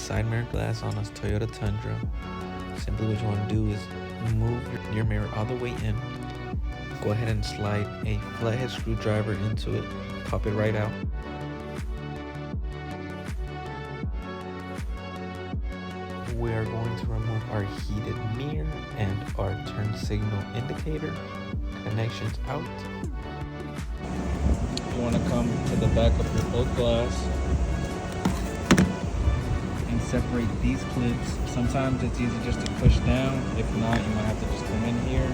side mirror glass on a Toyota Tundra. Simply what you want to do is move your mirror all the way in. Go ahead and slide a flathead screwdriver into it. Pop it right out. We are going to remove our heated mirror and our turn signal indicator. Connections out. You want to come to the back of your both glass and separate these clips. Sometimes it's easy just to push down. If not, you might have to just come in here.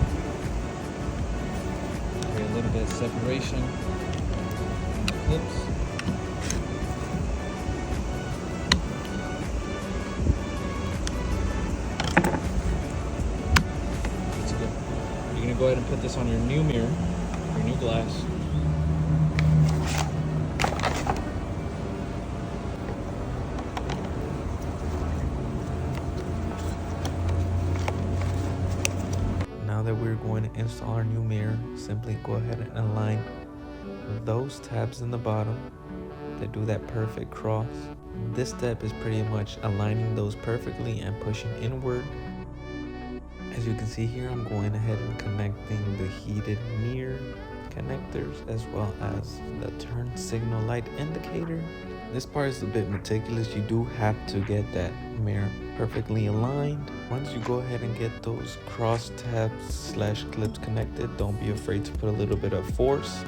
Create a little bit of separation on the clips. That's good. You're gonna go ahead and put this on your new mirror, your new glass. Now that we're going to install our new mirror, simply go ahead and align those tabs in the bottom to do that perfect cross. This step is pretty much aligning those perfectly and pushing inward. As you can see here, I'm going ahead and connecting the heated mirror connectors as well as the turn signal light indicator. This part is a bit meticulous. You do have to get that mirror perfectly aligned. Once you go ahead and get those cross tabs / clips connected, don't be afraid to put a little bit of force.